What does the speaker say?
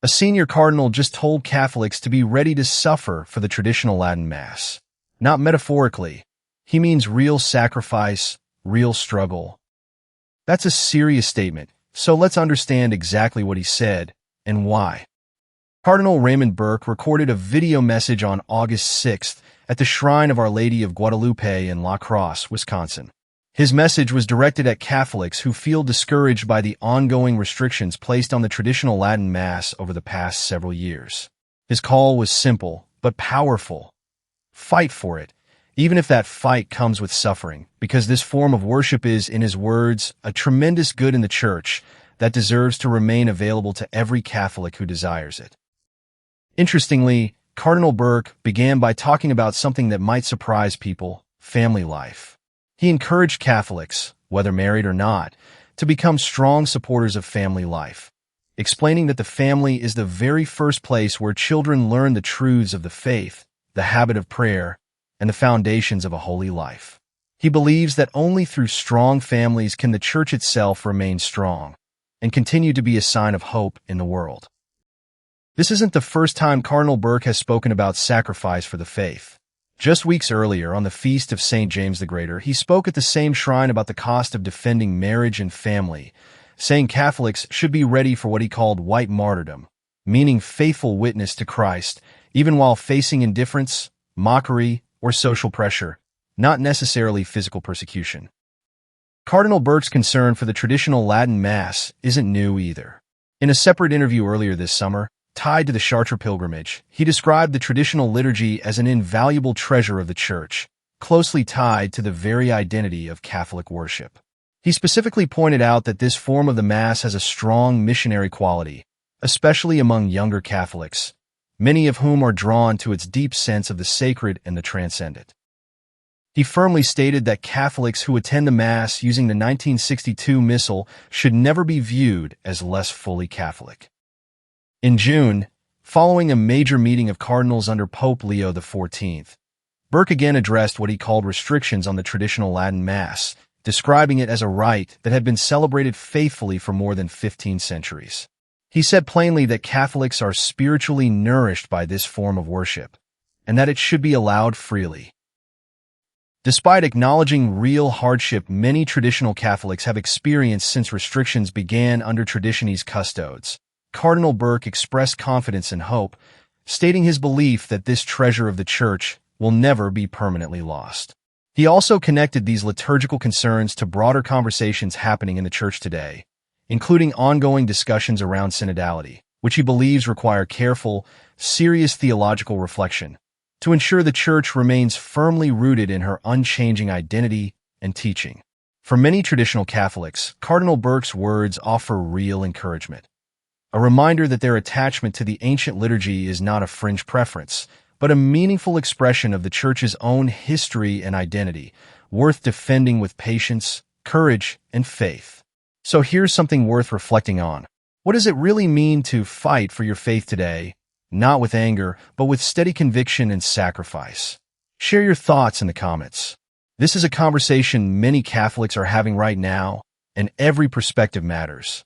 A senior cardinal just told Catholics to be ready to suffer for the traditional Latin Mass. Not metaphorically. He means real sacrifice, real struggle. That's a serious statement, so let's understand exactly what he said and why. Cardinal Raymond Burke recorded a video message on August 6th at the Shrine of Our Lady of Guadalupe in Crosse, Wisconsin. His message was directed at Catholics who feel discouraged by the ongoing restrictions placed on the traditional Latin Mass over the past several years. His call was simple, but powerful. Fight for it, even if that fight comes with suffering, because this form of worship is, in his words, a tremendous good in the Church that deserves to remain available to every Catholic who desires it. Interestingly, Cardinal Burke began by talking about something that might surprise people: family life. He encouraged Catholics, whether married or not, to become strong supporters of family life, explaining that the family is the very first place where children learn the truths of the faith, the habit of prayer, and the foundations of a holy life. He believes that only through strong families can the Church itself remain strong and continue to be a sign of hope in the world. This isn't the first time Cardinal Burke has spoken about sacrifice for the faith. Just weeks earlier, on the feast of St. James the Greater, he spoke at the same shrine about the cost of defending marriage and family, saying Catholics should be ready for what he called white martyrdom, meaning faithful witness to Christ, even while facing indifference, mockery, or social pressure, not necessarily physical persecution. Cardinal Burke's concern for the traditional Latin Mass isn't new either. In a separate interview earlier this summer, tied to the Chartres pilgrimage, he described the traditional liturgy as an invaluable treasure of the Church, closely tied to the very identity of Catholic worship. He specifically pointed out that this form of the Mass has a strong missionary quality, especially among younger Catholics, many of whom are drawn to its deep sense of the sacred and the transcendent. He firmly stated that Catholics who attend the Mass using the 1962 Missal should never be viewed as less fully Catholic. In June, following a major meeting of cardinals under Pope Leo XIV, Burke again addressed what he called restrictions on the traditional Latin Mass, describing it as a rite that had been celebrated faithfully for more than 15 centuries. He said plainly that Catholics are spiritually nourished by this form of worship, and that it should be allowed freely. Despite acknowledging real hardship many traditional Catholics have experienced since restrictions began under Traditionis Custodes, Cardinal Burke expressed confidence and hope, stating his belief that this treasure of the Church will never be permanently lost. He also connected these liturgical concerns to broader conversations happening in the Church today, including ongoing discussions around synodality, which he believes require careful, serious theological reflection to ensure the Church remains firmly rooted in her unchanging identity and teaching. For many traditional Catholics, Cardinal Burke's words offer real encouragement. A reminder that their attachment to the ancient liturgy is not a fringe preference, but a meaningful expression of the Church's own history and identity, worth defending with patience, courage, and faith. So here's something worth reflecting on. What does it really mean to fight for your faith today? Not with anger, but with steady conviction and sacrifice. Share your thoughts in the comments. This is a conversation many Catholics are having right now, and every perspective matters.